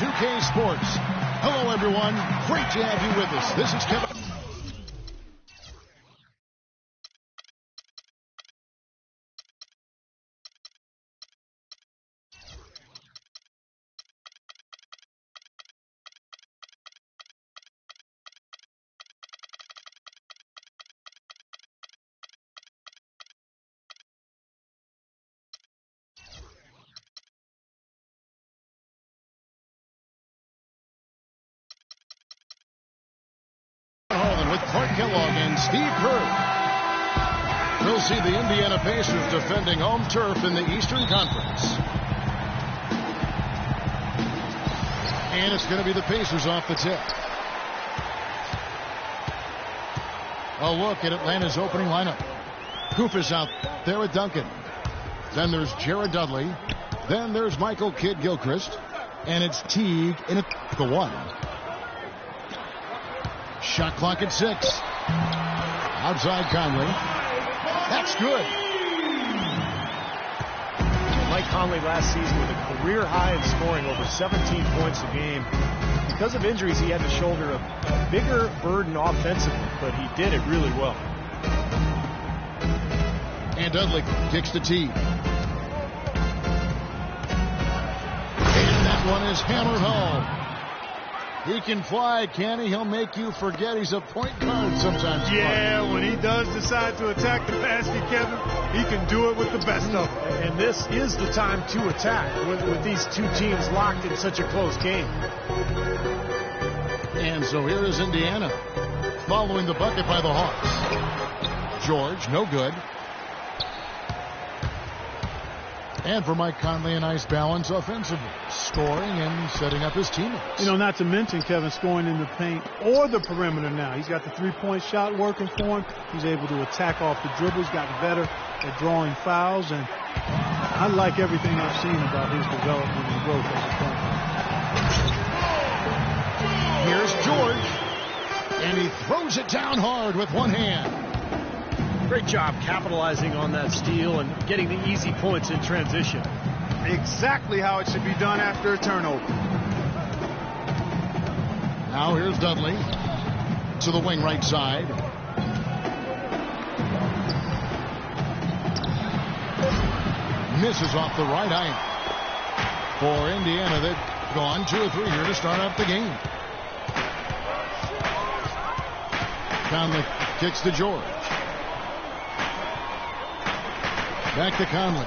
2K Sports. Hello, everyone. Great to have you with us. This is Kevin. With Clark Kellogg and Steve Kerr. We'll see the Indiana Pacers defending home turf in the Eastern Conference. And it's going to be the Pacers off the tip. A look at Atlanta's opening lineup. Kufis out there with Duncan. Then there's Jared Dudley. Then there's Michael Kidd-Gilchrist. And it's Teague in at the 1. Shot clock at 6. Outside Conley. That's good. Mike Conley last season with a career high in scoring, over 17 points a game. Because of injuries, he had to shoulder a bigger burden offensively, but he did it really well. And Dudley kicks to Teague. And that one is hammered home. He can fly, can he? He'll make you forget he's a point guard sometimes. Yeah, when he does decide to attack the basket, Kevin, he can do it with the best of them. And this is the time to attack with these two teams locked in such a close game. And so here is Indiana following the bucket by the Hawks. George, no good. And for Mike Conley, a nice balance offensively, scoring and setting up his teammates. You know, not to mention Kevin scoring in the paint or the perimeter now. He's got the three-point shot working for him. He's able to attack off the dribble. He's gotten better at drawing fouls, and I like everything I've seen about his development and growth as a player. Here's George, and he throws it down hard with one hand. Great job capitalizing on that steal and getting the easy points in transition. Exactly how it should be done after a turnover. Now here's Dudley to the wing right side. Misses off the right eye. For Indiana, they've gone 2 or 3 here to start off the game. Conley kicks to George. Back to Conley.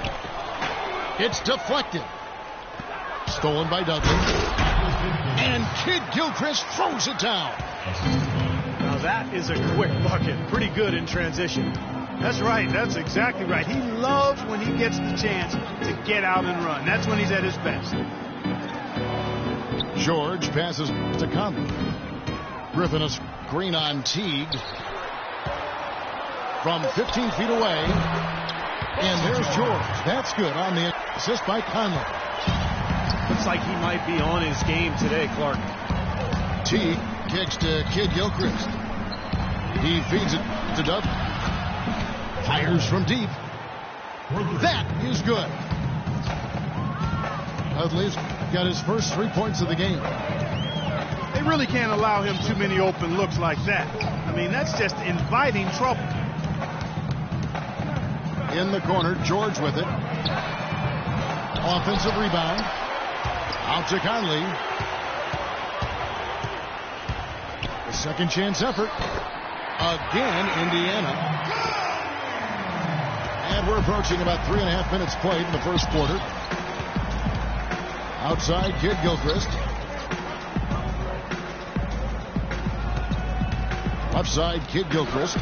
It's deflected. Stolen by Dudley. And Kidd-Gilchrist throws it down. Now that is a quick bucket. Pretty good in transition. That's right. That's exactly right. He loves when he gets the chance to get out and run. That's when he's at his best. George passes to Conley. Griffin a screen on Teague. From 15 feet away. And there's George. That's good on the assist by Conley. Looks like he might be on his game today, Clark. Teague kicks to Kidd-Gilchrist. He feeds it to Dudley. Fires from deep. That is good. Dudley's got his first 3 points of the game. They really can't allow him too many open looks like that. I mean, that's just inviting trouble. In the corner, George with it. Offensive rebound. Out to Conley. The second chance effort. Again, Indiana. And we're approaching about 3.5 minutes played in the first quarter. Outside, Kidd-Gilchrist. Left side, Kidd-Gilchrist.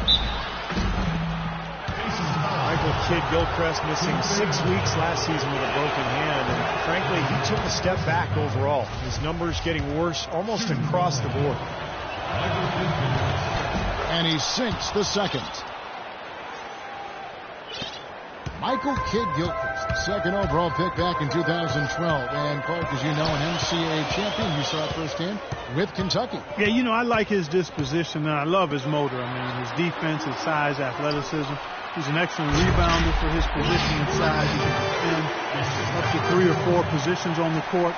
Michael Kidd-Gilchrist missing 6 weeks last season with a broken hand, and frankly, he took a step back overall. His numbers getting worse almost across the board. And he sinks the second. Michael Kidd-Gilchrist, second overall pick back in 2012. And Clark, as you know, an NCAA champion. You saw it firsthand with Kentucky. Yeah, you know, I like his disposition, and I love his motor. I mean, his defense, his size, athleticism. He's an excellent rebounder for his position and size. He can defend up to 3 or 4 positions on the court.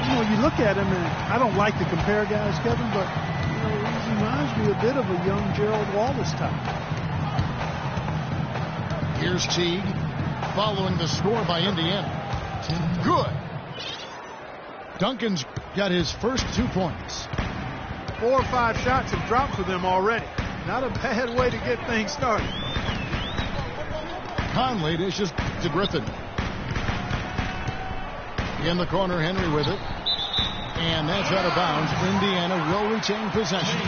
You know, you look at him, and I don't like to compare guys, Kevin, but you know, he reminds me a bit of a young Gerald Wallace type. Here's Teague following the score by Indiana. Good. Duncan's got his first 2 points. 4 or 5 shots have dropped for them already. Not a bad way to get things started. Conley dishes to Griffin. In the corner, Henry with it. And that's out of bounds. Indiana will retain possession.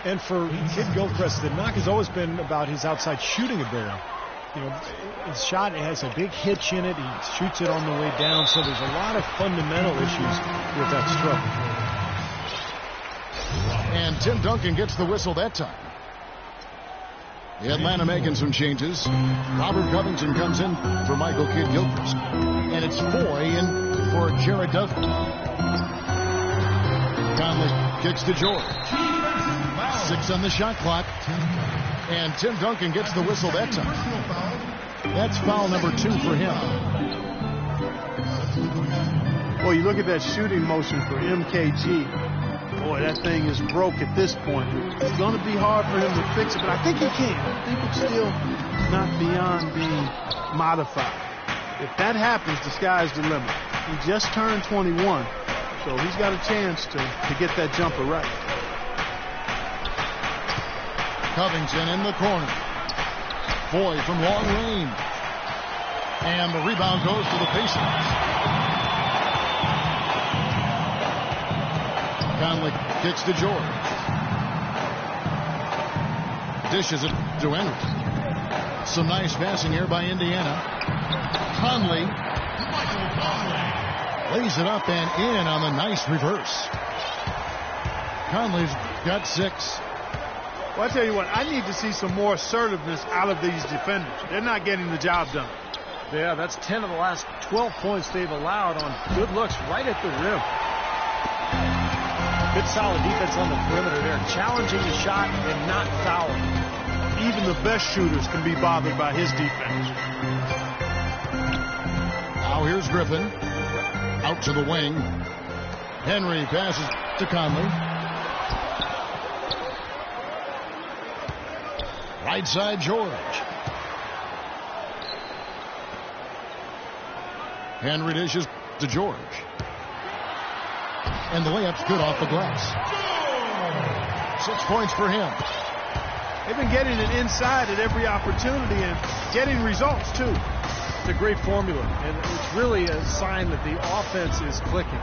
And for Kid Gilchrist, the knock has always been about his outside shooting ability. You know, his shot has a big hitch in it. He shoots it on the way down, so there's a lot of fundamental issues with that stroke. And Tim Duncan gets the whistle that time. Atlanta making some changes. Robert Covington comes in for Michael Kidd Gilchrist. And it's Foy in for Jared Dudley. Conley kicks to George. 6 on the shot clock. And Tim Duncan gets the whistle that time. That's foul number 2 for him. Well, you look at that shooting motion for MKG. Boy, that thing is broke at this point. It's going to be hard for him to fix it, but I think he can. I think it's still not beyond being modified. If that happens, the sky's the limit. He just turned 21, so he's got a chance to get that jumper right. Covington in the corner. Foy from long range. And the rebound goes to the Pacers. Conley kicks to George. Dishes it to Henry. Some nice passing here by Indiana. Conley lays it up and in on the nice reverse. Conley's got 6. Well, I tell you what, I need to see some more assertiveness out of these defenders. They're not getting the job done. Yeah, that's 10 of the last 12 points they've allowed on good looks right at the rim. Good solid defense on the perimeter there, challenging the shot and not fouling. Even the best shooters can be bothered by his defense. Now here's Griffin. Out to the wing. Henry passes to Conley. Right side, George. Henry dishes to George. And the layup's good off the glass. 6 points for him. They've been getting it inside at every opportunity and getting results, too. It's a great formula, and it's really a sign that the offense is clicking.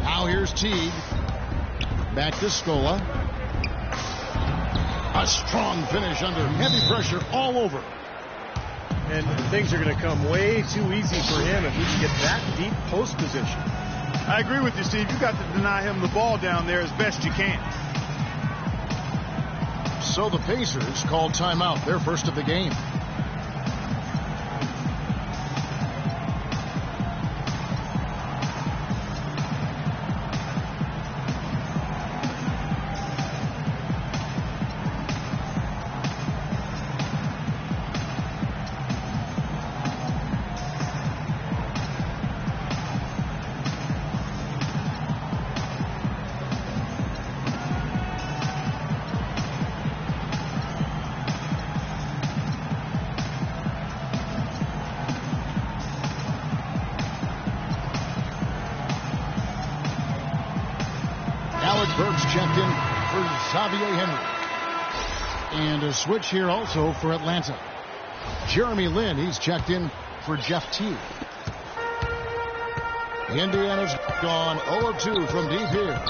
Now here's Teague. Back to Scola. A strong finish under heavy pressure all over. And things are going to come way too easy for him if he can get that deep post position. I agree with you, Steve. You've got to deny him the ball down there as best you can. So the Pacers call timeout, their first of the game. Checked in for Xavier Henry. And a switch here also for Atlanta. Jeremy Lin, he's checked in for Jeff Teague. Indiana's gone 0 of 2 from deep here.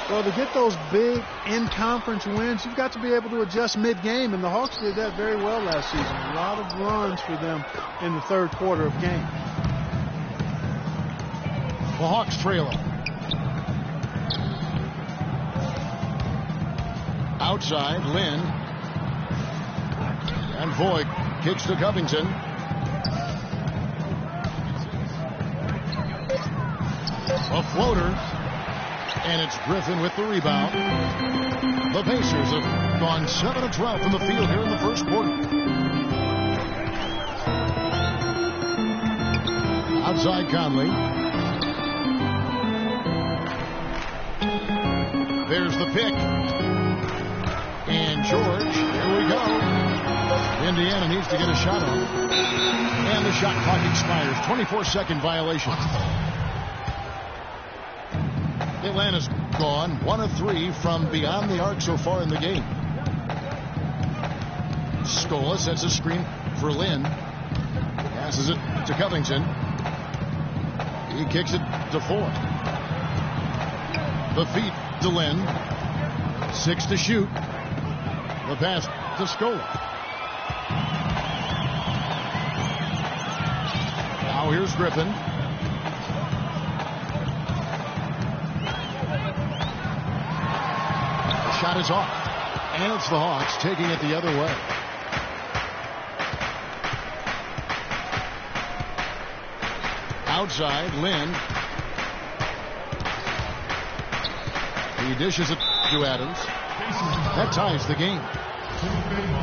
Well, to get those big in-conference wins, you've got to be able to adjust mid-game, and the Hawks did that very well last season. A lot of runs for them in the third quarter of game. The Hawks trailing. Outside, Lynn. And Voigt kicks to Covington. A floater. And it's Griffin with the rebound. The Pacers have gone 7 of 12 from the field here in the first quarter. Inside Conley. There's the pick. And George, here we go. Indiana needs to get a shot on. And the shot clock expires. 24-second violation. Atlanta's gone 1 of 3 from beyond the arc so far in the game. Scola sets a screen for Lynn. Passes it to Covington. He kicks it to Ford. The feed to Lynn. 6 to shoot. The pass to Scola. Now here's Griffin. The shot is off. And it's the Hawks taking it the other way. Outside, Lynn. He dishes it to Adams. That ties the game.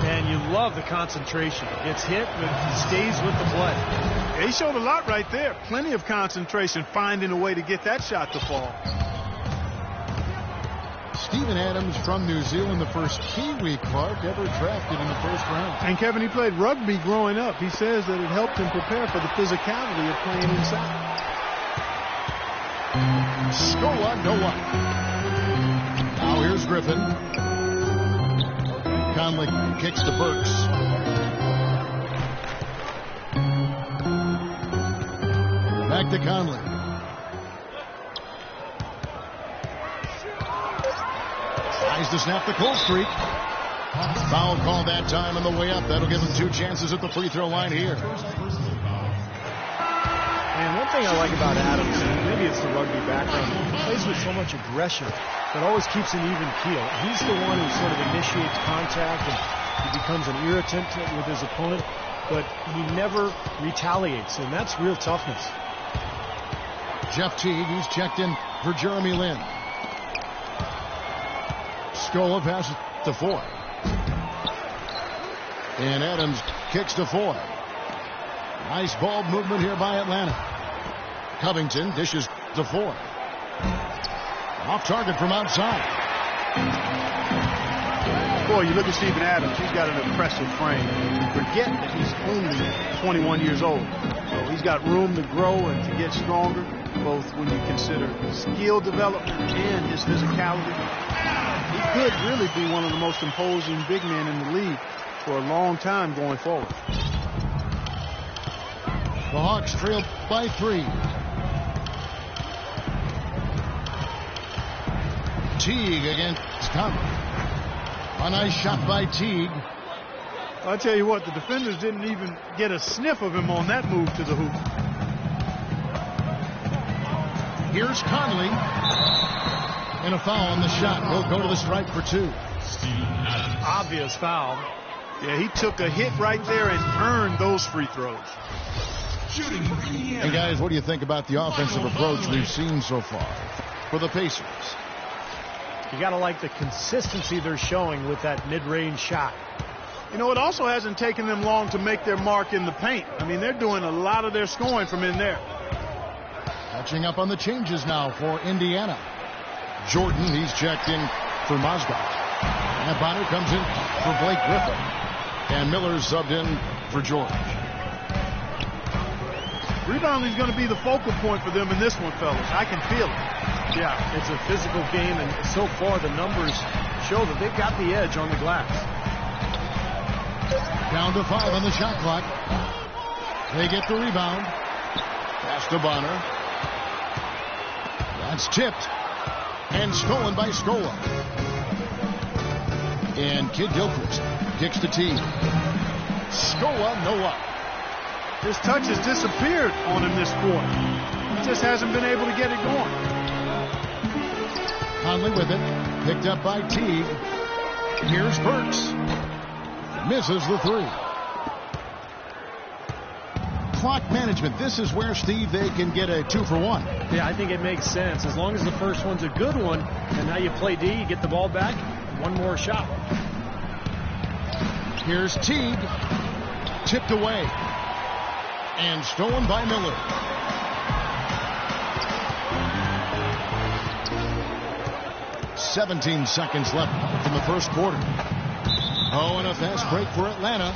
And you love the concentration. Gets hit, but he stays with the play. He showed a lot right there. Plenty of concentration, finding a way to get that shot to fall. Steven Adams from New Zealand, the first Kiwi Clark ever drafted in the first round. And Kevin, he played rugby growing up. He says that it helped him prepare for the physicality of playing inside. Scola, no one. Now here's Griffin. Conley kicks to Burks. Back to Conley. Tries to snap the cold streak. Foul call that time on the way up. That'll give him 2 chances at the free throw line here. And one thing I like about Adams, and maybe it's the rugby background, he plays with so much aggression that always keeps an even keel. He's the one who sort of initiates contact, and he becomes an irritant with his opponent, but he never retaliates, and that's real toughness. Jeff Teague, he's checked in for Jeremy Lin. Scola passes to Ford. And Adams kicks to Ford. Nice ball movement here by Atlanta. Covington dishes to Ford. Off target from outside. Boy, you look at Steven Adams, he's got an impressive frame. Forget that he's only 21 years old. So he's got room to grow and to get stronger, both when you consider skill development and his physicality. He could really be one of the most imposing big men in the league for a long time going forward. The Hawks trail by 3. Teague against Conley. A nice shot by Teague. I'll tell you what, the defenders didn't even get a sniff of him on that move to the hoop. Here's Conley. And a foul on the shot. Will go to the stripe for 2. Obvious foul. Yeah, he took a hit right there and earned those free throws. Hey, guys, what do you think about the offensive approach we've seen so far for the Pacers? You got to like the consistency they're showing with that mid-range shot. You know, it also hasn't taken them long to make their mark in the paint. I mean, they're doing a lot of their scoring from in there. Catching up on the changes now for Indiana. Jordan, he's checked in for Mozgov. And Bonner comes in for Blake Griffin. And Miller's subbed in for George. Rebounding is going to be the focal point for them in this one, fellas. I can feel it. Yeah, it's a physical game, and so far the numbers show that they've got the edge on the glass. Down to 5 on the shot clock. They get the rebound. Pass to Bonner. That's tipped. And stolen by Scola. And Kid Gilchrist kicks to Teague. Scola, no up. His touch has disappeared on him this quarter. He just hasn't been able to get it going. Conley with it. Picked up by Teague. Here's Burks. Misses the 3. Clock management. This is where, Steve, they can get a 2-for-1. Yeah, I think it makes sense. As long as the first one's a good one, and now you play D, you get the ball back, one more shot. Here's Teague. Tipped away. And stolen by Miller. 17 seconds left in the first quarter. Oh, and a fast break for Atlanta.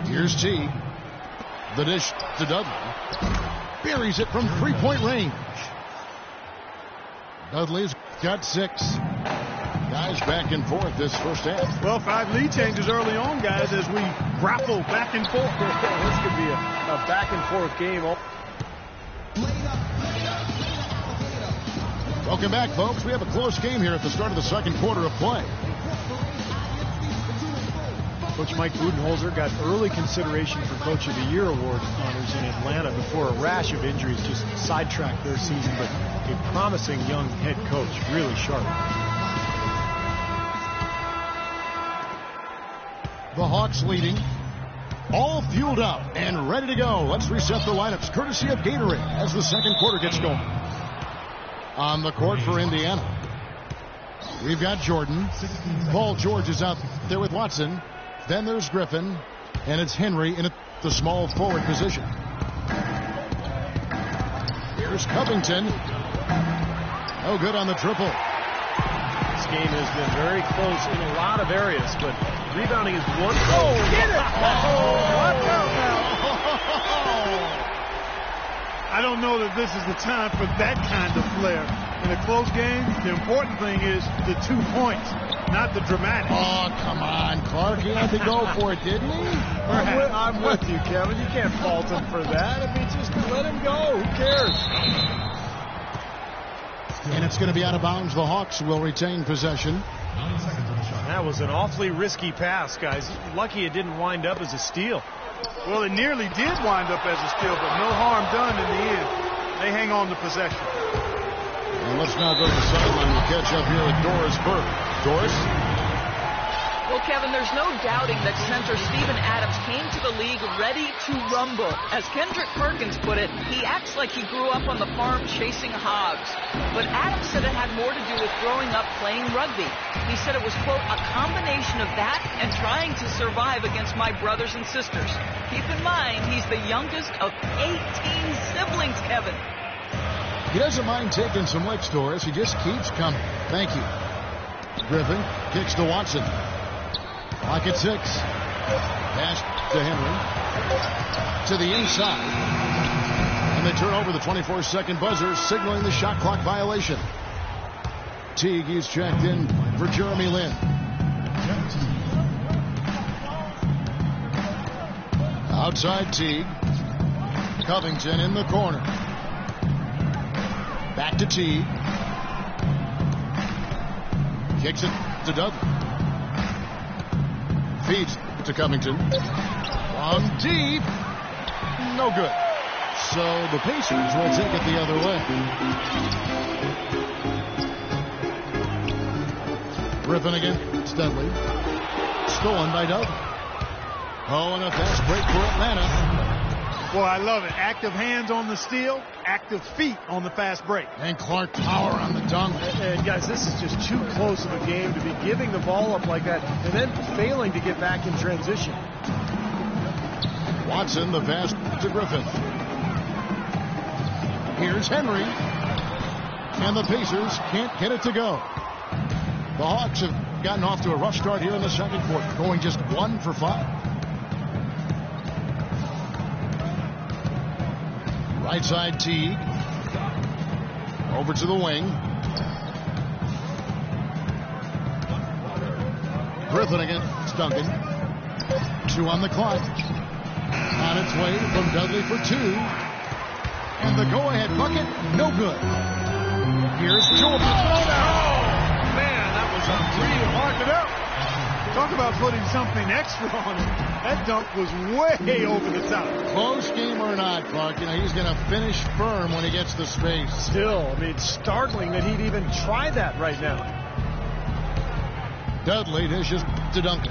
Here's Teague. The dish to Dudley. Buries it from three-point range. Dudley's got 6. Guys back and forth this first half. Well, 5 lead changes early on, guys, as we grapple back and forth. This could be a back and forth game. Welcome back, folks. We have a close game here at the start of the second quarter of play. Coach Mike Budenholzer got early consideration for Coach of the Year award honors in Atlanta before a rash of injuries just sidetracked their season, but a promising young head coach, really sharp. The Hawks leading, all fueled up and ready to go. Let's reset the lineups courtesy of Gatorade as the second quarter gets going. On the court for Indiana, we've got Jordan. Paul George is out there with Watson. Then there's Griffin, and it's Henry in the small forward position. Here's Covington. No good on the triple. This game has been very close in a lot of areas, but rebounding is one. Oh, get it! Watch out now. I don't know that this is the time for that kind of flair. In a close game, the important thing is the 2 points, not the dramatic. Oh, come on, Clark. He had to go for it, didn't he? I'm with you, Kevin. You can't fault him for that. I mean, just let him go. Who cares? And it's going to be out of bounds. The Hawks will retain possession. That was an awfully risky pass, guys. Lucky it didn't wind up as a steal. Well, it nearly did wind up as a steal, but no harm done in the end. They hang on to possession. And let's now go to the sideline and catch up here with Doris Burke. Doris? Well, Kevin, there's no doubting that center Steven Adams came to the league ready to rumble. As Kendrick Perkins put it, he acts like he grew up on the farm chasing hogs. But Adams said it had more to do with growing up playing rugby. He said it was, quote, a combination of that and trying to survive against my brothers and sisters. Keep in mind, he's the youngest of 18 siblings, Kevin. He doesn't mind taking some licks, Doris. He just keeps coming. Thank you. Griffin kicks to Watson. Clock at 6. Pass to Henry. To the inside. And they turn over the 24-second buzzer, signaling the shot clock violation. Teague, he's checked in for Jeremy Lin. Outside Teague. Covington in the corner. Back to Teague. Kicks it to Dudley. Feeds to Covington. Long deep. No good. So the Pacers will take it the other way. Griffin again. It's Dudley. Stolen by Dudley. Oh, and a fast break for Atlanta. Boy, I love it. Active hands on the steal, active feet on the fast break. And Clark power on the dunk. And guys, this is just too close of a game to be giving the ball up like that and then failing to get back in transition. Watson, the pass to Griffin. Here's Henry. And the Pacers can't get it to go. The Hawks have gotten off to a rough start here in the second quarter, going just 1 for 5. Right side Teague. Over to the wing. Griffin again. It's Duncan. 2 on the clock. On its way from Dudley for 2. And the go-ahead bucket, no good. Here's Jordan. Oh, man, that was a real mark it up. Talk about putting something extra on it. That dunk was way over the top. Close game or not, Clark, you know, he's going to finish firm when he gets the space. Still, I mean, it's startling that he'd even try that right now. Dudley dishes to Duncan.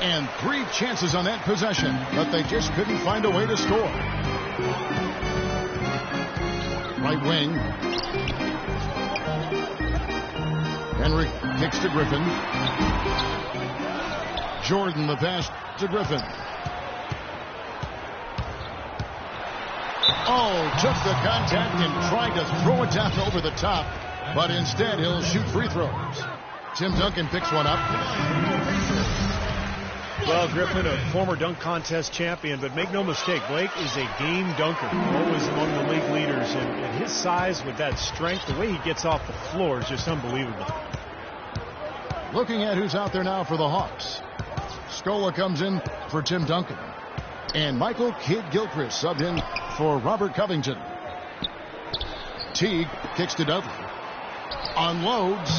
And 3 chances on that possession, but they just couldn't find a way to score. Right wing. Henry kicks to Griffin. Jordan, the pass to Griffin. Oh, took the contact and tried to throw it down over the top, but instead he'll shoot free throws. Tim Duncan picks one up. Well, Griffin, a former dunk contest champion, but make no mistake, Blake is a game dunker, always among the league leaders, and his size with that strength, the way he gets off the floor is just unbelievable. Looking at who's out there now for the Hawks. Scola comes in for Tim Duncan. And Michael Kidd-Gilchrist subbed in for Robert Covington. Teague kicks to Dudley. Unloads.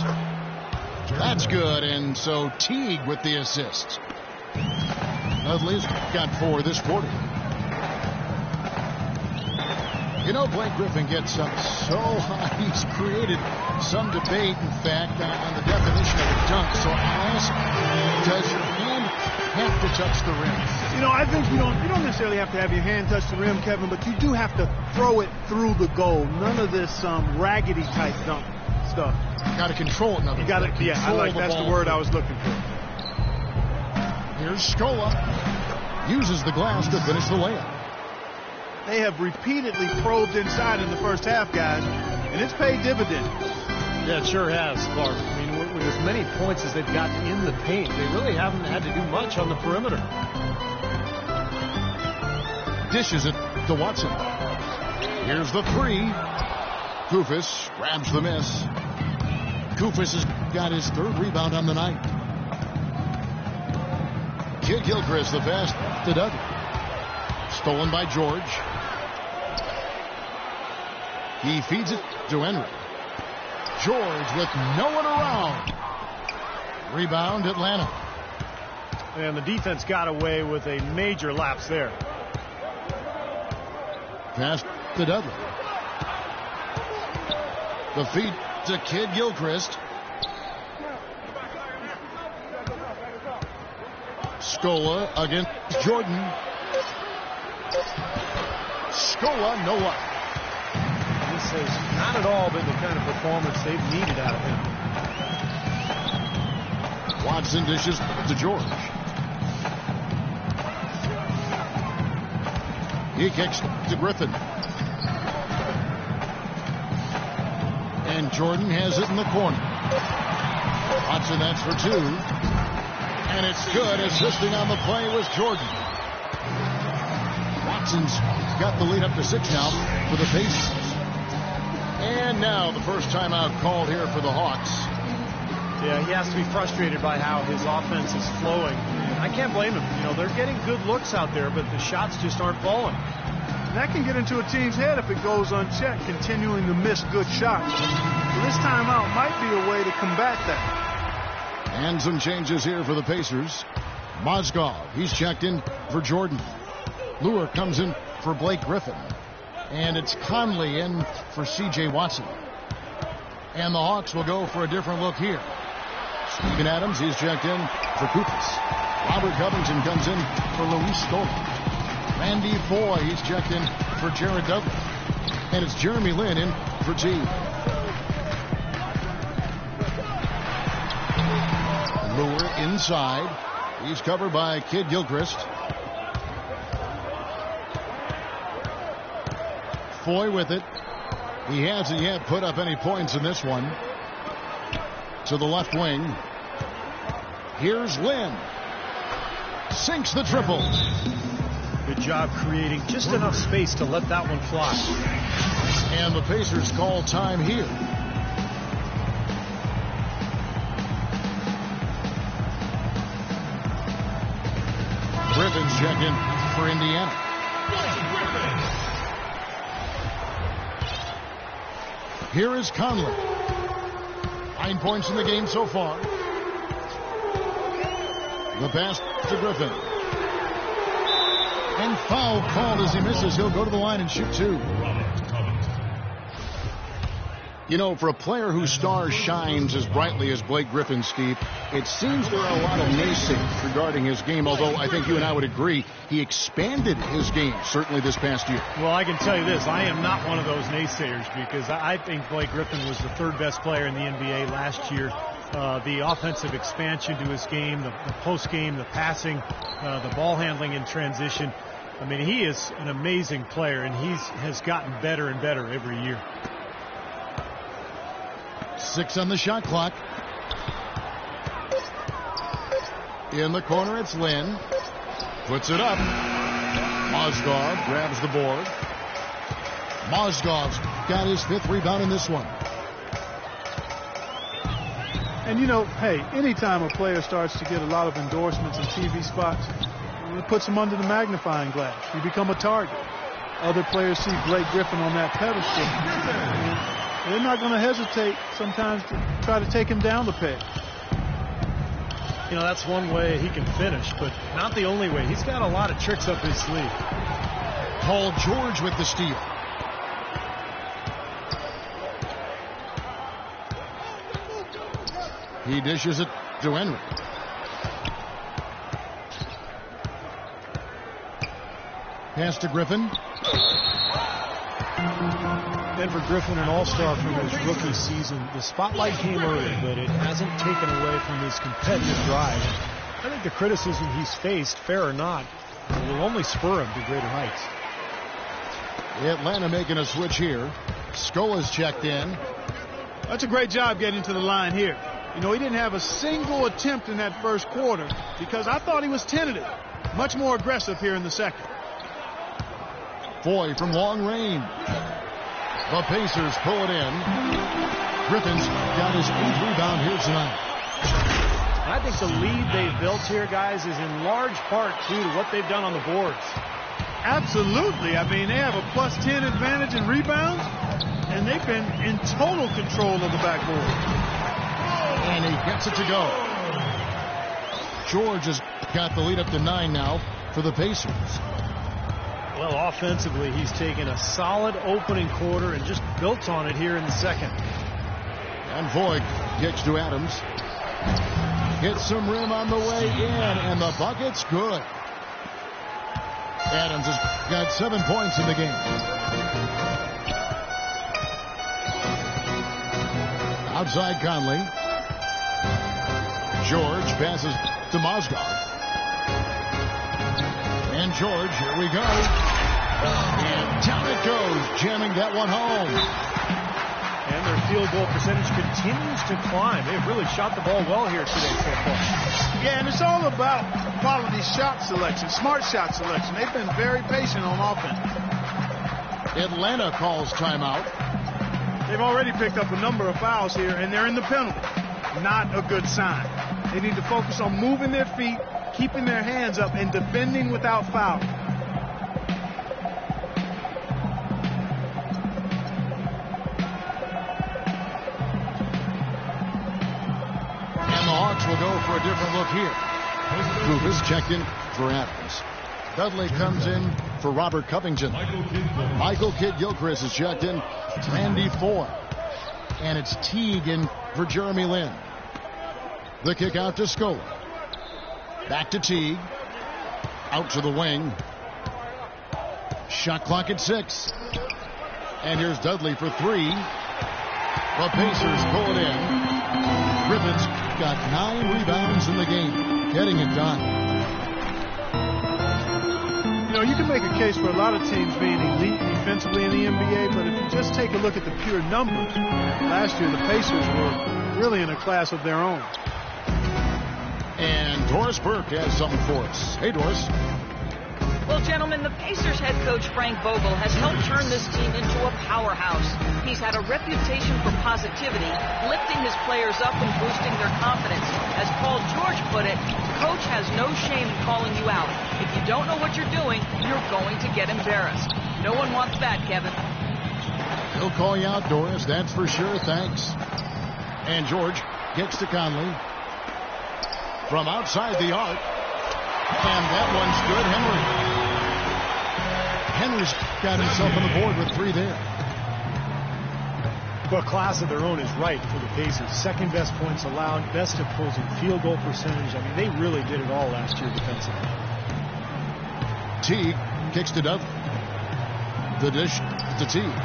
That's good, and so Teague with the assist. Dudley's got 4 this quarter. You know, Blake Griffin gets up so high. He's created some debate, in fact, on the definition of a dunk. So I ask, does your hand have to touch the rim? You know, I think you don't necessarily have to have your hand touch the rim, Kevin, but you do have to throw it through the goal. None of this raggedy type dunk stuff. Got to control it. You got to, yeah, that's the word I was looking for. Here's Scola. Uses the glass to finish the layup. They have repeatedly probed inside in the first half, guys, and it's paid dividends. Yeah, it sure has, Clark. I mean, with as many points as they've gotten in the paint, they really haven't had to do much on the perimeter. Dishes it to Watson. Here's the 3. Koufos grabs the miss. Koufos has got his 3rd rebound on the night. Kidd-Gilchrist the pass to Dudley. Stolen by George. He feeds it to Henry. George with no one around. Rebound Atlanta. And the defense got away with a major lapse there. Pass to Dudley. The feed to Kidd-Gilchrist. Scola against Jordan. Scola, no luck. This has not at all been the kind of performance they've needed out of him. Watson dishes to George. He kicks to Griffin. And Jordan has it in the corner. Watson, that's for 2. And it's good. Assisting on the play was Jordan. Watson's got the lead up to 6 now for the Pacers. And now the first timeout called here for the Hawks. Yeah, he has to be frustrated by how his offense is flowing. And I can't blame him. You know, they're getting good looks out there, but the shots just aren't falling. And that can get into a team's head if it goes unchecked, continuing to miss good shots. So this timeout might be a way to combat that. And some changes here for the Pacers. Mozgov, he's checked in for Jordan. Lure comes in for Blake Griffin. And it's Conley in for C.J. Watson. And the Hawks will go for a different look here. Steven Adams, he's checked in for Koufos. Robert Covington comes in for Luis Scola. Randy Foy, he's checked in for Jared Dudley. And it's Jeremy Lin in for Teague. Lure inside. He's covered by Kidd-Gilchrist. Foy with it. He hasn't yet put up any points in this one. To the left wing. Here's Lin. Sinks the triple. Good job creating just enough space to let that one fly. And the Pacers call time here. Griffin's checked in for Indiana. Here is Conley. 9 points in the game so far. The pass to Griffin. And foul called as he misses. He'll go to the line and shoot 2. You know, for a player whose star shines as brightly as Blake Griffin, Steve, it seems there are a lot of naysayers regarding his game, although I think you and I would agree he expanded his game, certainly this past year. Well, I can tell you this. I am not one of those naysayers because I think Blake Griffin was the 3rd best player in the NBA last year. the offensive expansion to his game, the post game, the passing, the ball handling in transition. I mean, he is an amazing player, and has gotten better and better every year. 6 on the shot clock. In the corner, it's Lynn. Puts it up. Mozgov grabs the board. Mozgov's got his 5th rebound in this one. And, you know, hey, anytime a player starts to get a lot of endorsements and TV spots, it puts them under the magnifying glass. You become a target. Other players see Blake Griffin on that pedestal. And they're not going to hesitate sometimes to try to take him down the peg. You know, that's one way he can finish, but not the only way. He's got a lot of tricks up his sleeve. Paul George with the steal. He dishes it to Henry. Pass to Griffin. And for Griffin, an all-star from his rookie season, the spotlight came early, but it hasn't taken away from his competitive drive. I think the criticism he's faced, fair or not, will only spur him to greater heights. Atlanta making a switch here. Scola's checked in. That's a great job getting to the line here. You know, he didn't have a single attempt in that first quarter because I thought he was tentative. Much more aggressive here in the second. Foy from long range. The Pacers pull it in. Griffin's got his 8th rebound here tonight. I think the lead they've built here, guys, is in large part due to what they've done on the boards. Absolutely. I mean, they have a +10 advantage in rebounds, and they've been in total control of the backboard. And he gets it to go. George has got the lead up to 9 now for the Pacers. Well, offensively, he's taken a solid opening quarter and just built on it here in the second. And Voigt kicks to Adams. Hits some rim on the way in, and the bucket's good. Adams has got 7 points in the game. Outside Conley. George passes to Mozgov. And George, here we go. And down it goes, jamming that one home. And their field goal percentage continues to climb. They've really shot the ball well here today so far. Yeah, and it's all about quality shot selection, smart shot selection. They've been very patient on offense. Atlanta calls timeout. They've already picked up a number of fouls here, and they're in the penalty. Not a good sign. They need to focus on moving their feet, keeping their hands up, and defending without foul. And the Hawks will go for a different look here. Rufus checked in for Adams. Dudley comes in for Robert Covington. Michael Kidd-Gilchrist is checked in. Randy Foy. And it's Teague in for Jeremy Lin. The kick out to Scola. Back to Teague. Out to the wing. Shot clock at 6. And here's Dudley for 3. The Pacers pull it in. Griffin's got 9 rebounds in the game. Getting it done. You know, you can make a case for a lot of teams being elite defensively in the NBA, but if you just take a look at the pure numbers, last year the Pacers were really in a class of their own. And Doris Burke has something for us. Hey, Doris. Well, gentlemen, the Pacers head coach Frank Vogel has helped turn this team into a powerhouse. He's had a reputation for positivity, lifting his players up and boosting their confidence. As Paul George put it, coach has no shame in calling you out. If you don't know what you're doing, you're going to get embarrassed. No one wants that, Kevin. He'll call you out, Doris, that's for sure. Thanks. And George gets to Conley. From outside the arc. And that one's good. Henry's got himself on the board with 3 there. But class of their own is right for the Pacers. Second best points allowed, best opposing field goal percentage. I mean, they really did it all last year defensively. Teague kicks to Dudley. The dish to Teague.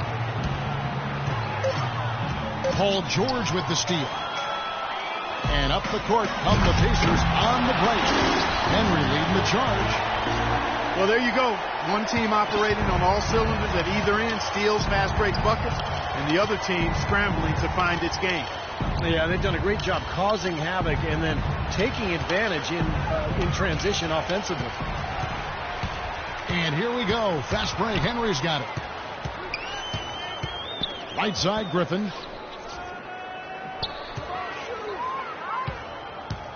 Paul George with the steal. And up the court come the Pacers on the break. Henry leading the charge. Well, there you go. One team operating on all cylinders at either end, steals, fast break buckets, and the other team scrambling to find its game. Yeah, they've done a great job causing havoc and then taking advantage in transition offensively. And here we go. Fast break. Henry's got it. Right side, Griffin.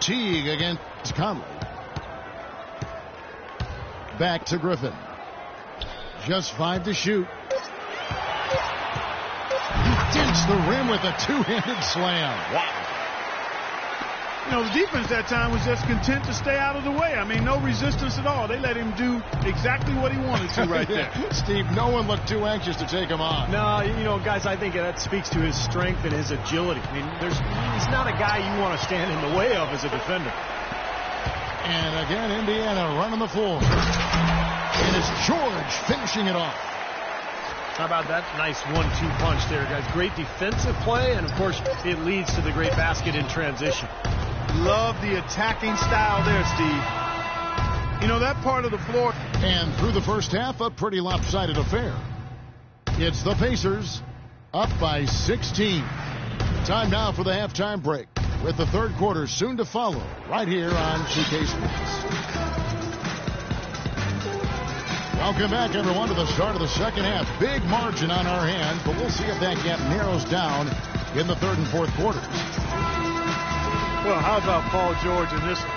Teague against Conley. Back to Griffin. Just 5 to shoot. He dents the rim with a two-handed slam. Wow. You know, the defense that time was just content to stay out of the way. I mean, no resistance at all. They let him do exactly what he wanted to right there. Steve, no one looked too anxious to take him on. No, you know, guys, I think that speaks to his strength and his agility. I mean, he's not a guy you want to stand in the way of as a defender. And again, Indiana running the floor. And it's George finishing it off. How about that nice 1-2 punch there, guys? Great defensive play, and, of course, it leads to the great basket in transition. Love the attacking style there, Steve. You know, that part of the floor. And through the first half, a pretty lopsided affair. It's the Pacers up by 16. Time now for the halftime break, with the third quarter soon to follow right here on 2K Sports. Welcome back, everyone, to the start of the second half. Big margin on our hands, but we'll see if that gap narrows down in the third and fourth quarters. Well, how about Paul George in this one?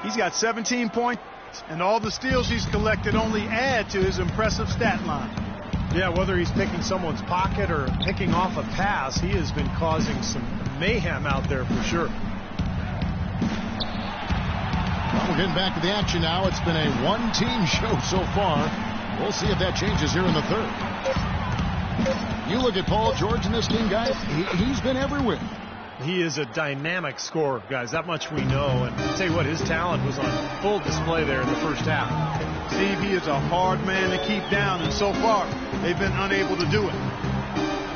He's got 17 points, and all the steals he's collected only add to his impressive stat line. Yeah, whether he's picking someone's pocket or picking off a pass, he has been causing some mayhem out there for sure. Well, we're getting back to the action now. It's been a one-team show so far. We'll see if that changes here in the third. You look at Paul George in this game, guys. He's been everywhere. He is a dynamic scorer, guys. That much we know. And I'll tell you what, his talent was on full display there in the first half. Steve, he is a hard man to keep down, and so far, they've been unable to do it.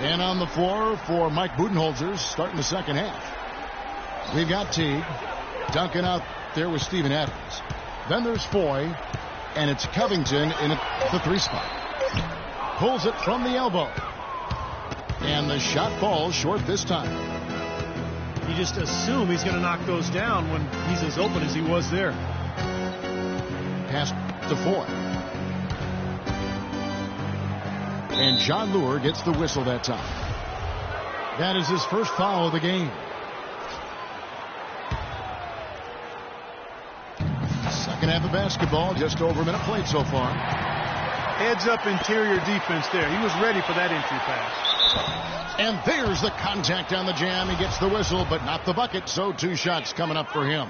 And on the floor for Mike Budenholzer, starting the second half. We've got Teague. Duncan out there with Steven Adams. Then there's Foy, and it's Covington in the 3 spot. Pulls it from the elbow. And the shot falls short this time. You just assume he's going to knock those down when he's as open as he was there. Pass to Foy. And John Lure gets the whistle that time. That is his first foul of the game. Second half of basketball, just over a minute played so far. Heads up interior defense there. He was ready for that entry pass. And there's the contact on the jam. He gets the whistle, but not the bucket, so 2 shots coming up for him.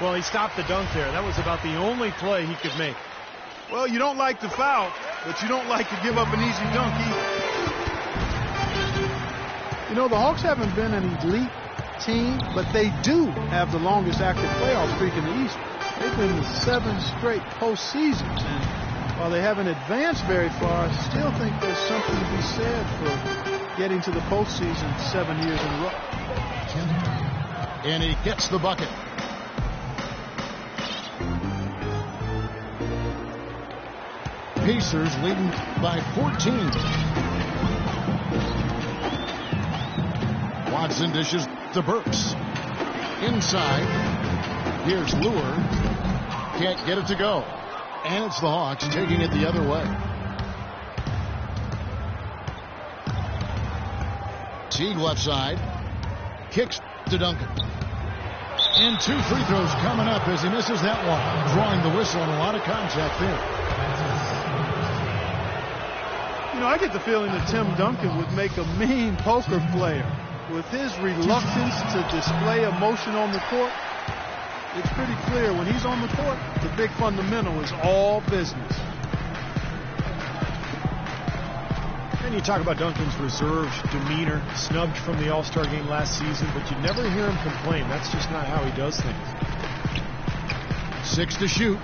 Well, he stopped the dunk there. That was about the only play he could make. Well, you don't like the foul, but you don't like to give up an easy dunk either. You know, the Hawks haven't been an elite team, but they do have the longest active playoff streak in the East. They've been to 7 straight postseasons, and while they haven't advanced very far, I still think there's something to be said for getting to the postseason 7 years in a row. And he gets the bucket. Pacers leading by 14. Watson dishes to Burks. Inside. Here's Lure. Can't get it to go. And it's the Hawks taking it the other way. Teague left side. Kicks to Duncan. And 2 free throws coming up as he misses that one. Drawing the whistle and a lot of contact there. You know, I get the feeling that Tim Duncan would make a mean poker player. With his reluctance to display emotion on the court, it's pretty clear when he's on the court, the big fundamental is all business. And you talk about Duncan's reserved demeanor, snubbed from the All-Star game last season, but you never hear him complain. That's just not how he does things. 6 to shoot.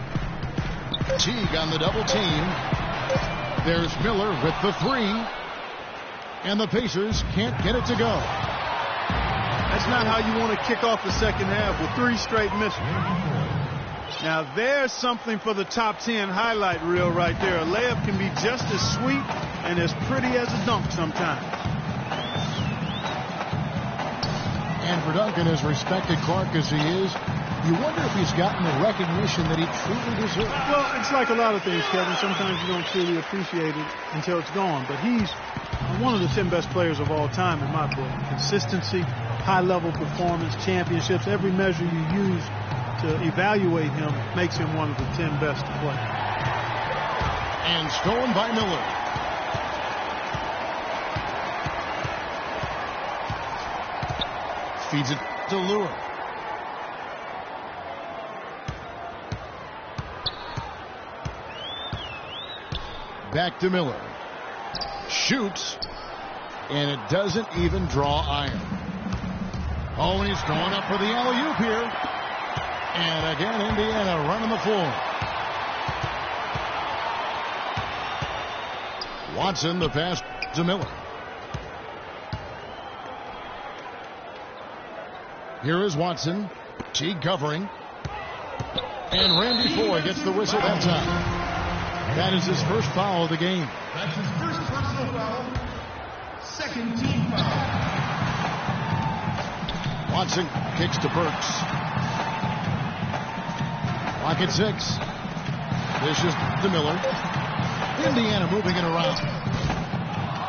Teague on the double team. There's Miller with the 3. And the Pacers can't get it to go. That That's not how you want to kick off the second half with 3 straight misses. Now there's something for the top 10 highlight reel right there. A layup can be just as sweet and as pretty as a dunk sometimes. And for Duncan, as respected Clark as he is, you wonder if he's gotten the recognition that he truly deserves. Well, it's like a lot of things, Kevin. Sometimes you don't truly appreciate it until it's gone. But he's one of the 10 best players of all time in my book. Consistency, high-level performance, championships, every measure you use to evaluate him makes him one of the 10 best to play. And stolen by Miller. Feeds it to Lure. Back to Miller. Shoots. And it doesn't even draw iron. Oh, and he's going up for the alley-oop here. And again, Indiana running the floor. Watson, the pass to Miller. Here is Watson. Teague covering. And Randy Foy gets the whistle that time. That is his first foul of the game. That's his first personal foul. Second team foul. Watson kicks to Burks. Clock at 6. Dishes to Miller. Indiana moving it around.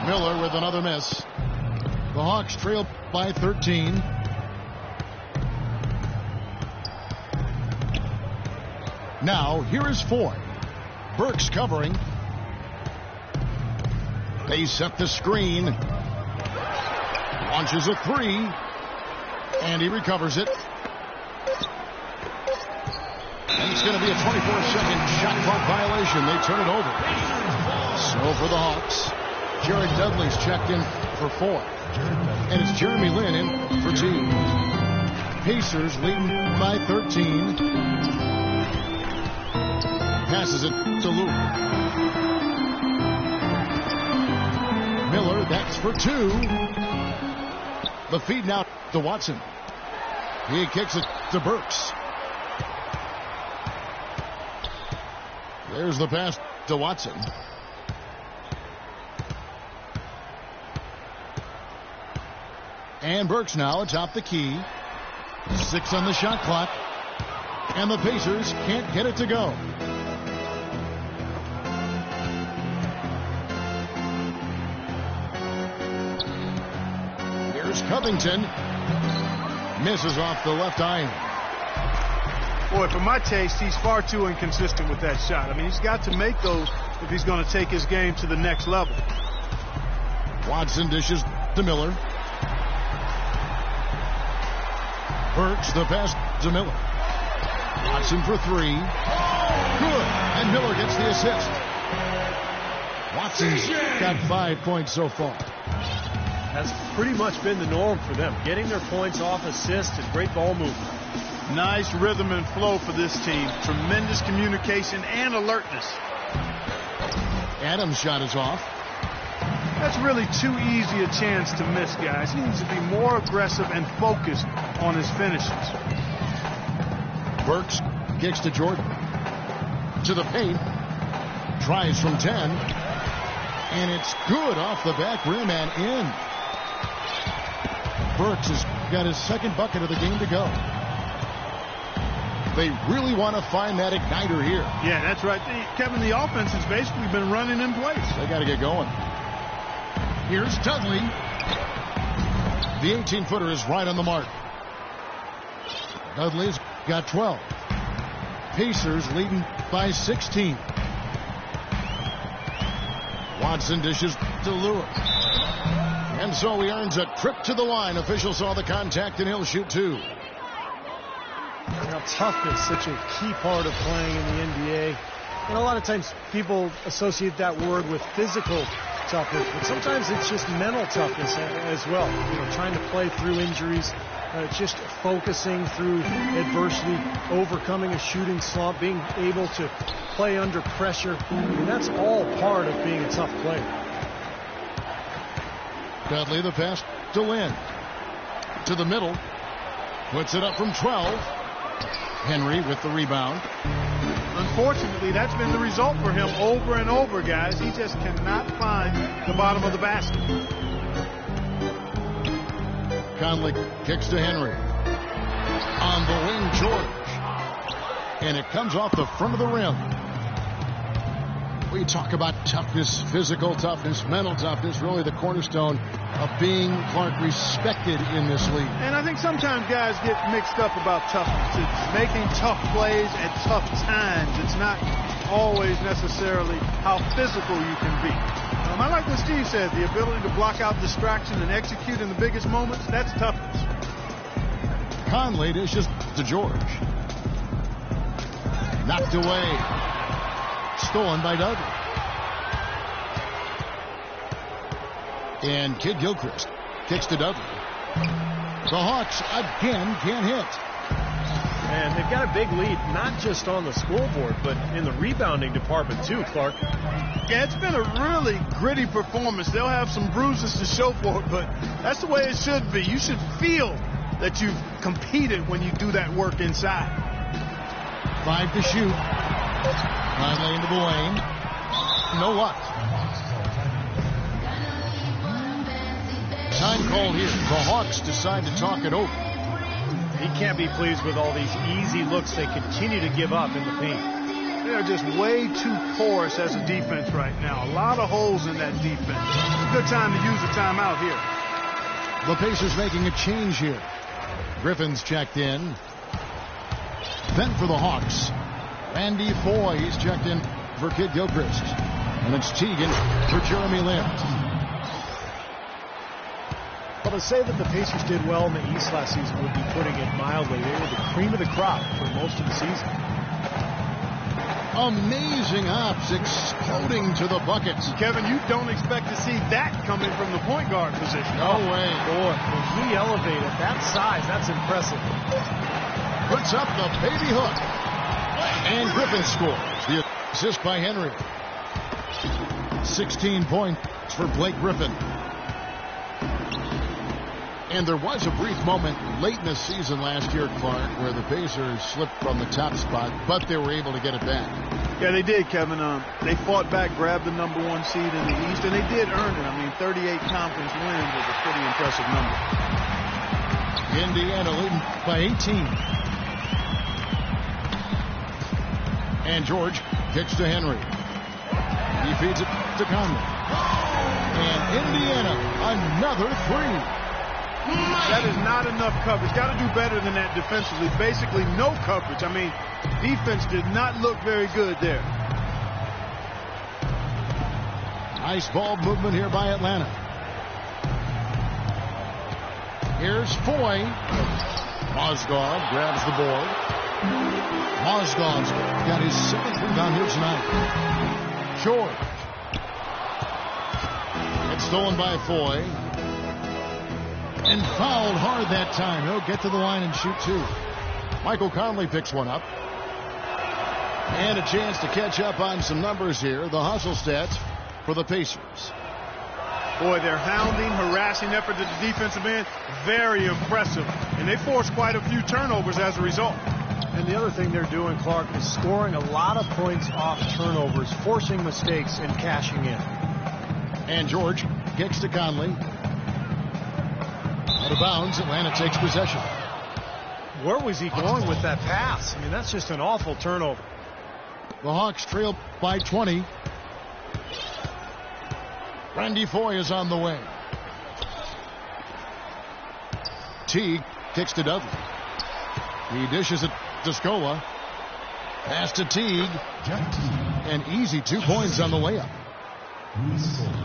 Miller with another miss. The Hawks trail by 13. Now, here is Foy. Burks covering. They set the screen. Launches a 3. And he recovers it. And it's going to be a 24-second shot clock violation. They turn it over. So for the Hawks, Jared Dudley's checked in for 4. And it's Jeremy Lin in for 2. Pacers leading by 13. Passes it to Luke. Miller, that's for 2. The feed now to Watson. He kicks it to Burks. There's the pass to Watson. And Burks now atop the key. 6 on the shot clock. And the Pacers can't get it to go. Here's Covington. Misses off the left iron. Boy, for my taste, he's far too inconsistent with that shot. I mean, he's got to make those if he's going to take his game to the next level. Watson dishes to Miller. Burks, the pass to Miller. Watson for 3. Good. And Miller gets the assist. Watson's got 5 points so far. That's pretty much been the norm for them. Getting their points off assists and great ball movement. Nice rhythm and flow for this team. Tremendous communication and alertness. Adams' shot is off. That's really too easy a chance to miss, guys. He needs to be more aggressive and focused on his finishes. Burks kicks to Jordan. To the paint. Tries from 10. And it's good off the back rim and in. Burks has got his second bucket of the game to go. They really want to find that igniter here. Yeah, that's right. Kevin, the offense has basically been running in place. They got to get going. Here's Dudley. The 18-footer is right on the mark. Dudley's got 12. Pacers leading by 16. Watson dishes to Lure. And so he earns a trip to the line. Officials saw the contact and he'll shoot 2. Now, toughness, such a key part of playing in the NBA. And a lot of times people associate that word with physical toughness, but sometimes it's just mental toughness as well. You know, trying to play through injuries, just focusing through adversity, overcoming a shooting slump, being able to play under pressure. I mean, that's all part of being a tough player. Dudley, the pass to Lin. to the middle. Puts it up from 12. Henry with the rebound. Unfortunately, that's been the result for him over and over, guys. He just cannot find the bottom of the basket. Conley kicks to Henry. On the wing, George. And it comes off the front of the rim. We talk about toughness, physical toughness, mental toughness, really the cornerstone of being, Clark, respected in this league. And I think sometimes guys get mixed up about toughness. It's making tough plays at tough times. It's not always necessarily how physical you can be. I like what Steve said, the ability to block out distraction and execute in the biggest moments, that's toughness. Conley dishes to George. Knocked away. Stolen by Dudley. And Kid Gilchrist kicks to Dudley. The Hawks again can't hit. And they've got a big lead, not just on the scoreboard, but in the rebounding department too, Clark. Yeah, it's been a really gritty performance. They'll have some bruises to show for it, but that's the way it should be. You should feel that you've competed when you do that work inside. 5 to shoot. Conley into the lane. No luck. Time called here. The Hawks decide to talk it over. He can't be pleased with all these easy looks they continue to give up in the paint. They're just way too porous as a defense right now. A lot of holes in that defense. It's a good time to use a timeout here. The Pacers making a change here. Griffin's checked in. Then for the Hawks, Randy Foy. He's checked in for Kid Gilchrist. And it's Teagan for Jeremy Lin. Well, to say that the Pacers did well in the East last season would be putting it mildly. They were the cream of the crop for most of the season. Amazing ops, exploding to the buckets. Kevin, you don't expect to see that coming from the point guard position. No way. Boy, when he elevated that size, that's impressive. Puts up the baby hook. And Griffin scores. The assist by Henry. 16 points for Blake Griffin. And there was a brief moment late in the season last year, Clark, where the Pacers slipped from the top spot, but they were able to get it back. Yeah, they did, Kevin. They fought back, grabbed the #1 seed in the East, and they did earn it. I mean, 38 conference wins is a pretty impressive number. Indiana leading by 18. And George kicks to Henry. He feeds it to Conley. And Indiana, another 3. That is not enough coverage. Got to do better than that defensively. Basically no coverage. I mean, defense did not look very good there. Nice ball movement here by Atlanta. Here's Foy. Mozgov grabs the board. Mozgov's got his 7th rebound here tonight. George. It's stolen by Foy. And fouled hard that time. He'll get to the line and shoot 2. Michael Conley picks one up. And a chance to catch up on some numbers here. The hustle stats for the Pacers. Boy, their hounding, harassing effort at the defensive end, very impressive. And they forced quite a few turnovers as a result. And the other thing they're doing, Clark, is scoring a lot of points off turnovers, forcing mistakes and cashing in. And George kicks to Conley. Out of bounds, Atlanta takes possession. Where was he going with that pass? I mean, that's just an awful turnover. The Hawks trail by 20. Randy Foy is on the wing. Teague kicks to Dudley. He dishes it to Scola. Pass to Teague. And easy 2 points on the layup.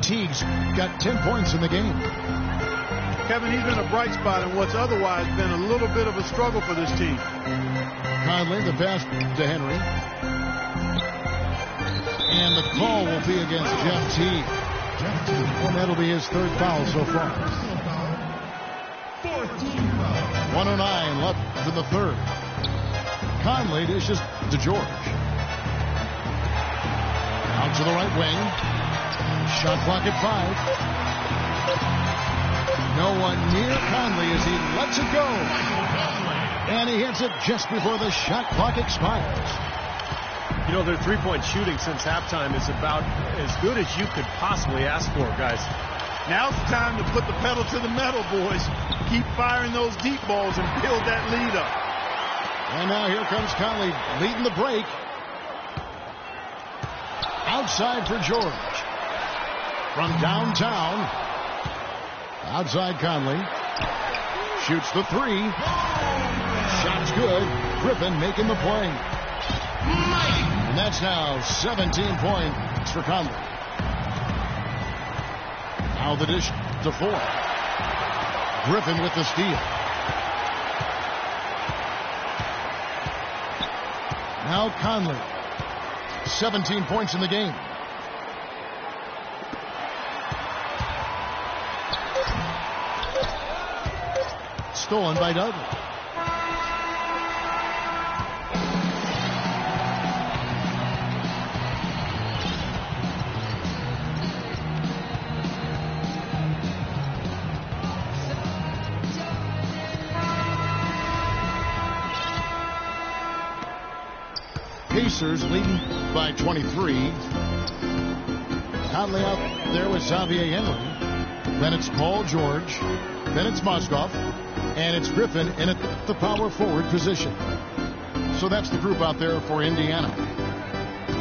Teague's got 10 points in the game. Kevin, he's been a bright spot in what's otherwise been a little bit of a struggle for this team. Conley, the pass to Henry. And the call will be against Jeff Teague. And that'll be his 3rd foul so far. 1:09 left in the 3rd. Conley dishes to George. Out to the right wing. Shot clock at 5. No one near Conley as he lets it go. And he hits it just before the shot clock expires. You know, their three-point shooting since halftime is about as good as you could possibly ask for, guys. Now's the time to put the pedal to the metal, boys. Keep firing those deep balls and build that lead up. And now here comes Conley leading the break. Outside for George. From downtown. Outside Conley. Shoots the three. Shot's good. Griffin making the play. And that's now 17 points for Conley. Now the dish to Ford. Griffin with the steal. Now Conley. 17 points in the game. Stolen by Dudley. Pacers leading by 23. Conley out there with Xavier Henry. Then it's Paul George. Then it's Mozgov. And it's Griffin in at the power forward position. So that's the group out there for Indiana.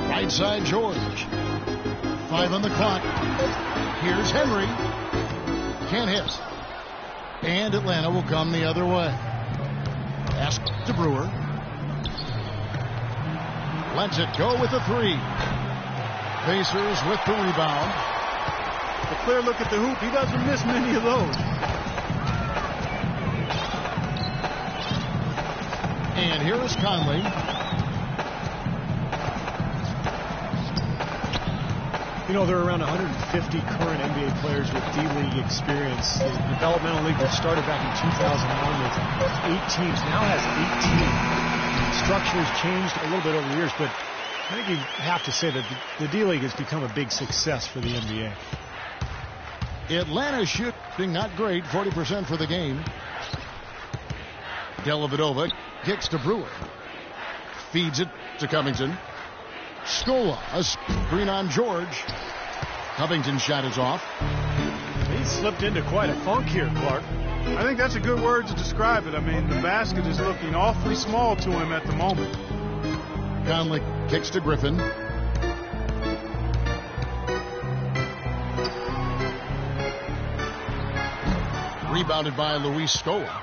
Right side George. 5 on the clock. Here's Henry. Can't hit. And Atlanta will come the other way. Pass to Brewer. Lets it go with a three. Pacers with the rebound. A clear look at the hoop. He doesn't miss many of those. And here is Conley. You know, there are around 150 current NBA players with D-League experience. The developmental league that started back in 2001 with 8 teams now has 18. Structure has changed a little bit over the years, but I think you have to say that the D-League has become a big success for the NBA. Atlanta shooting not great, 40% for the game. Dellavedova kicks to Brewer. Feeds it to Covington. Scola, a screen on George. Covington's shot is off. He slipped into quite a funk here, Clark. I think that's a good word to describe it. I mean, the basket is looking awfully small to him at the moment. Conley kicks to Griffin. Rebounded by Luis Scola.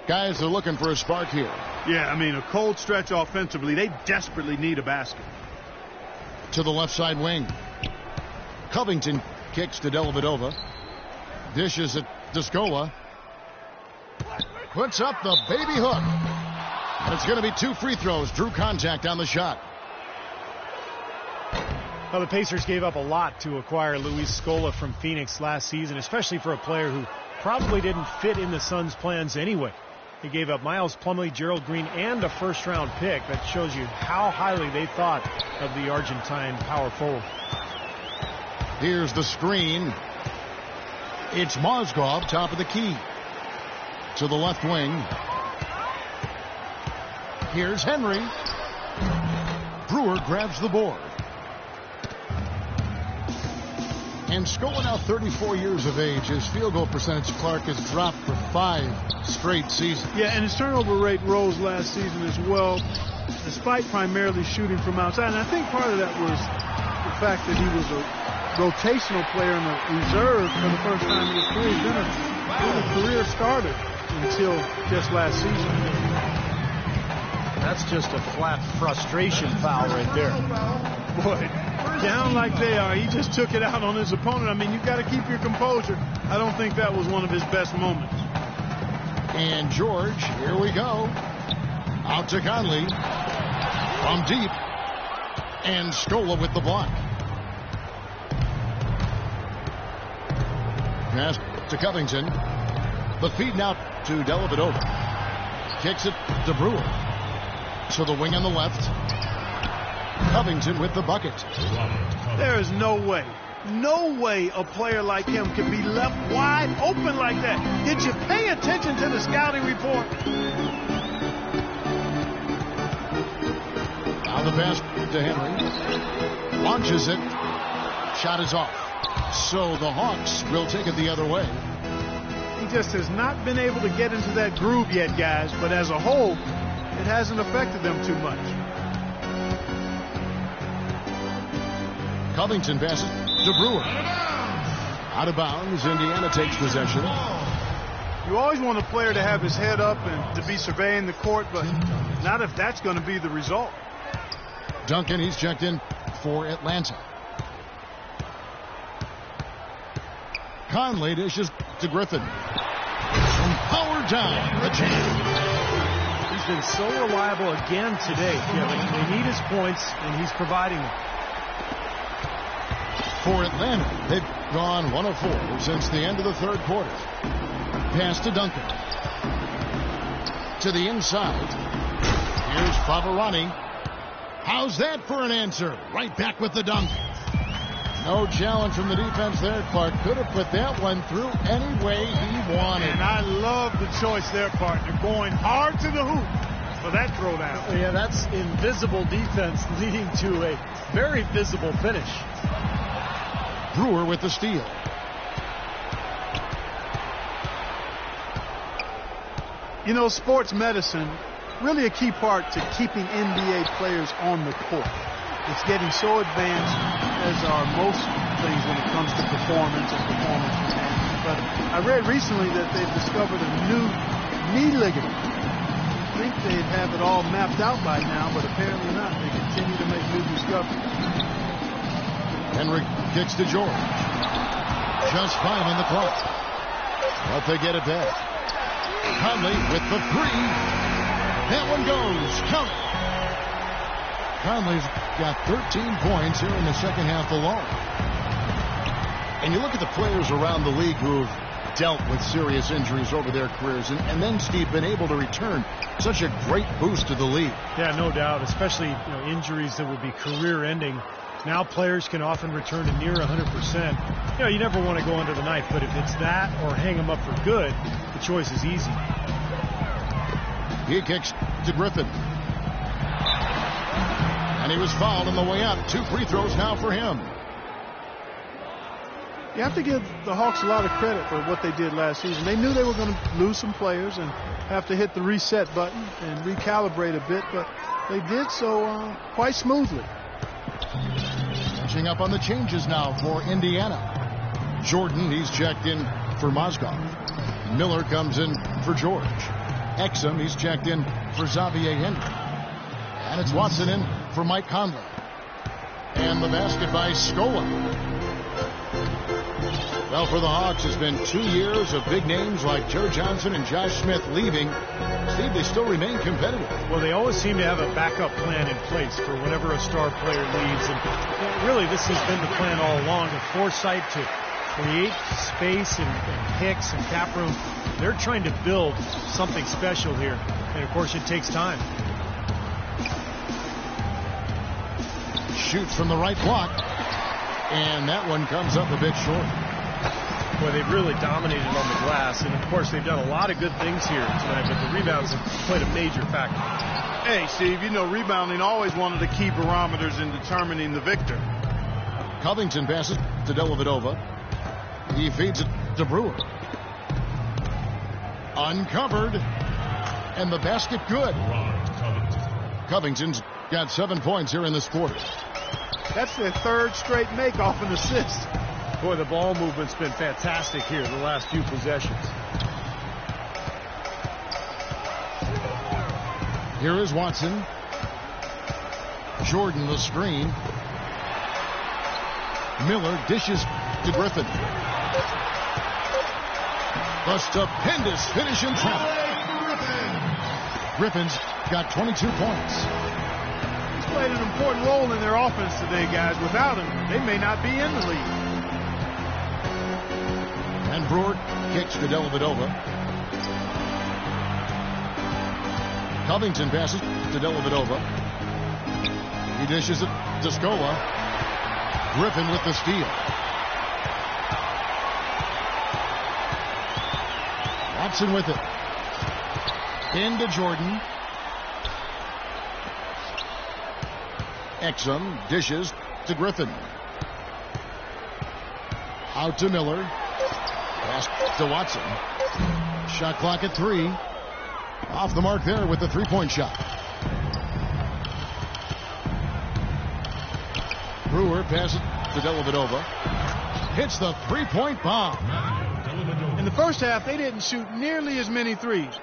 Guys are looking for a spark here. Yeah, I mean, a cold stretch offensively. They desperately need a basket. To the left side wing. Covington kicks to Dellavedova. Dishes it to Scola. Puts up the baby hook. And it's going to be 2 free throws. Drew contact on the shot. Well, the Pacers gave up a lot to acquire Luis Scola from Phoenix last season, especially for a player who probably didn't fit in the Suns' plans anyway. They gave up Miles Plumlee, Gerald Green, and a first-round pick. That shows you how highly they thought of the Argentine power forward. Here's the screen. It's Mozgov, top of the key. To the left wing. Here's Henry. Brewer grabs the board. And Scola, now 34 years of age. His field goal percentage, Clark, has dropped for 5 straight seasons. Yeah, and his turnover rate rose last season as well, despite primarily shooting from outside. And I think part of that was the fact that he was a rotational player in the reserve for the first time in his career. He's been a career starter until just last season. That's just a flat frustration foul right there. Boy, down like they are, he just took it out on his opponent. I mean, you've got to keep your composure. I don't think that was one of his best moments. And George, here we go. Out to Conley. From deep. And Scola with the block. Pass to Covington. The feed now to Dellavedova. Kicks it to Brewer. To the wing on the left. Covington with the bucket. There is no way No way a player like him can be left wide open like that. Did you pay attention to the scouting report? Now the pass to Henry. Launches it. Shot is off. So the Hawks will take it the other way. He just has not been able to get into that groove yet, guys. But as a whole, it hasn't affected them too much. Covington passes to Brewer. Out of bounds. Indiana takes possession. You always want a player to have his head up and to be surveying the court, but not if that's going to be the result. Duncan, he's checked in for Atlanta. Conley dishes to Griffin. From power down, the jam. He's been so reliable again today, Kevin. They need his points, and he's providing them. For Atlanta, they've gone 1 of 4 since the end of the third quarter. Pass to Duncan. To the inside. Here's Favarani. How's that for an answer? Right back with the dunk. No challenge from the defense there. Clark could have put that one through any way he wanted. And I love the choice there, partner. Going hard to the hoop for that throwdown. Yeah, that's invisible defense leading to a very visible finish. Brewer with the steal. You know, sports medicine, really a key part to keeping NBA players on the court. It's getting so advanced, as are most things when it comes to performance and performance enhancement. But I read recently that they've discovered a new knee ligament. I think they'd have it all mapped out by now, but apparently not. They continue to make new discoveries. Henry kicks to George. Just 5 on the clock. But they get it back. Conley with the 3. That one goes. Count it. Conley's got 13 points here in the second half alone. And you look at the players around the league who've dealt with serious injuries over their careers, and then, Steve, been able to return. Such a great boost to the league. Yeah, no doubt, especially injuries that would be career-ending. Now players can often return to near 100%. You never want to go under the knife, but if it's that or hang them up for good, the choice is easy. He kicks to Griffin. And he was fouled on the way out. 2 free throws now for him. You have to give the Hawks a lot of credit for what they did last season. They knew they were going to lose some players and have to hit the reset button and recalibrate a bit, but they did so quite smoothly. Catching up on the changes now for Indiana. Jordan, he's checked in for Mozgov. Miller comes in for George. Exum, he's checked in for Xavier Henry. And it's Watson in for Mike Conley. And the basket by Scola. Well, for the Hawks, it's been 2 years of big names like Joe Johnson and Josh Smith leaving. Steve, they still remain competitive. Well, they always seem to have a backup plan in place for whenever a star player leaves. And really, this has been the plan all along, the foresight to create space and picks and cap room. They're trying to build something special here. And, of course, it takes time. Shoots from the right block. And that one comes up a bit short. Boy, they've really dominated on the glass. And, of course, they've done a lot of good things here tonight, but the rebounds have played a major factor. Hey, Steve, rebounding always one of the key barometers in determining the victor. Covington passes to Dellavedova. He feeds it to Brewer. Uncovered. And the basket good. Covington's got 7 points here in this quarter. That's their 3rd straight make off an assist. Boy, the ball movement's been fantastic here the last few possessions. Here is Watson. Jordan the screen. Miller dishes to Griffin. The stupendous finish in traffic. Griffin's got 22 points. He's played an important role in their offense today, guys. Without him, they may not be in the league. And Brewer kicks to Dellavedova. Covington passes to Dellavedova. He dishes it to Scola. Griffin with the steal. Watson with it. Into Jordan. Exum dishes to Griffin. Out to Miller. Pass to Watson. Shot clock at 3. Off the mark there with the three-point shot. Brewer passes to Dellavedova. Hits the three-point bomb. In the first half, they didn't shoot nearly as many threes.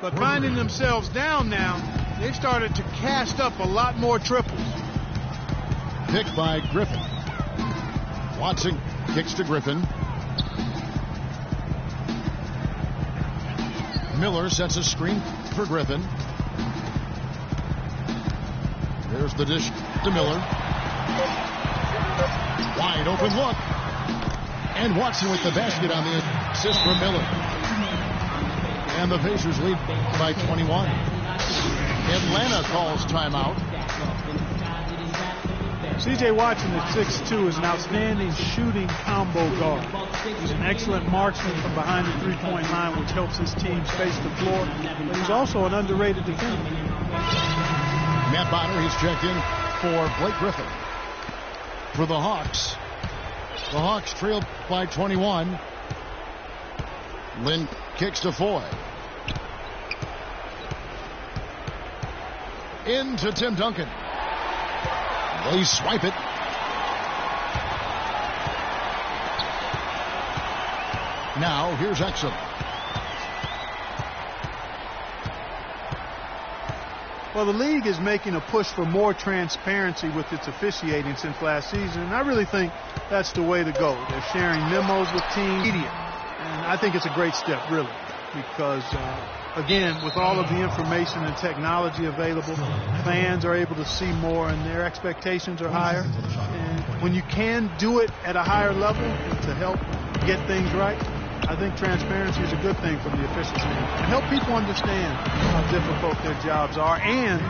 But finding themselves down now, they've started to cast up a lot more triples. Picked by Griffin. Watson kicks to Griffin. Miller sets a screen for Griffin. There's the dish to Miller. Wide open look. And Watson with the basket on the assist from Miller. And the Pacers lead by 21. Atlanta calls timeout. C.J. Watson at 6'2" is an outstanding shooting combo guard. He's an excellent marksman from behind the three-point line, which helps his team space the floor. But he's also an underrated defender. Matt Bonner, he's checked in for Blake Griffin. For the Hawks trailed by 21. Lynn kicks to Foy. Into Tim Duncan. They swipe it. Now here's Exum. Well, the league is making a push for more transparency with its officiating since last season, and I really think that's the way to go. They're sharing memos with team media, and I think it's a great step, really, because again, with all of the information and technology available, fans are able to see more and their expectations are higher. And when you can do it at a higher level to help get things right, I think transparency is a good thing from the officials and help people understand how difficult their jobs are and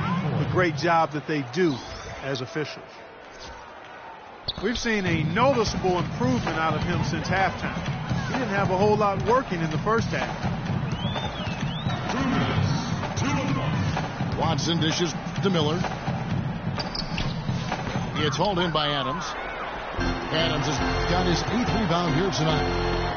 the great job that they do as officials. We've seen a noticeable improvement out of him since halftime. He didn't have a whole lot working in the first half. Watson dishes to Miller. It's hauled in by Adams. Adams has got his 8th rebound here tonight.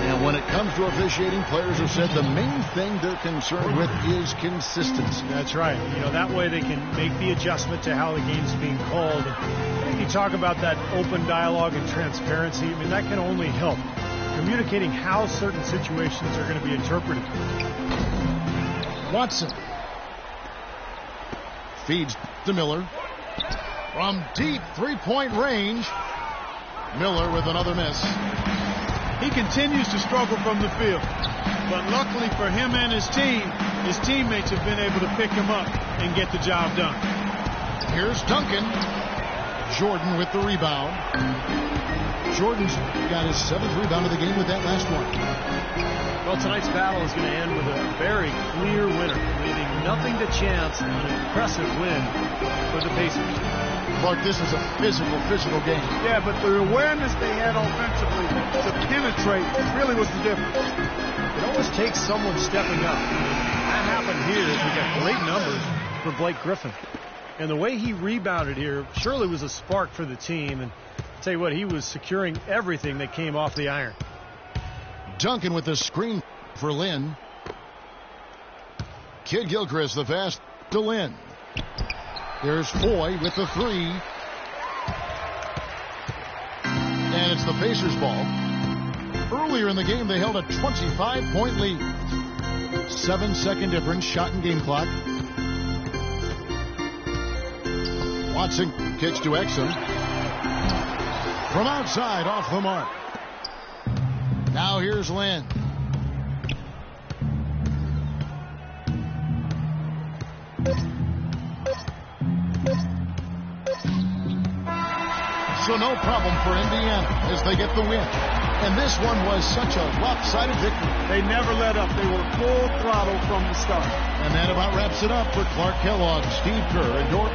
And when it comes to officiating, players have said the main thing they're concerned with is consistency. That's right. You know, that way they can make the adjustment to how the game's being called. And you talk about that open dialogue and transparency. I mean, that can only help. Communicating how certain situations are going to be interpreted. Watson feeds to Miller. From deep three-point range, Miller with another miss. He continues to struggle from the field. But luckily for him and his team, his teammates have been able to pick him up and get the job done. Here's Duncan. Jordan with the rebound. Jordan's got his 7th rebound of the game with that last one. Well, tonight's battle is going to end with a very clear winner, leaving nothing to chance on an impressive win for the Pacers. Clark, this is a physical game. Yeah, but the awareness they had offensively to penetrate really was the difference. It always takes someone stepping up. That happened here. We got great numbers for Blake Griffin. And the way he rebounded here surely was a spark for the team. And I'll tell you what, he was securing everything that came off the iron. Duncan with the screen for Lynn. Kid Gilchrist the pass to Lynn. There's Foy with the 3. And it's the Pacers ball. Earlier in the game, they held a 25-point lead. 7-second difference, shot and game clock. Watson kicks to Exum. From outside, off the mark. Now here's Lynn. So no problem for Indiana as they get the win. And this one was such a lopsided victory. They never let up. They were full throttle from the start. And that about wraps it up for Clark Kellogg, Steve Kerr, and Dork.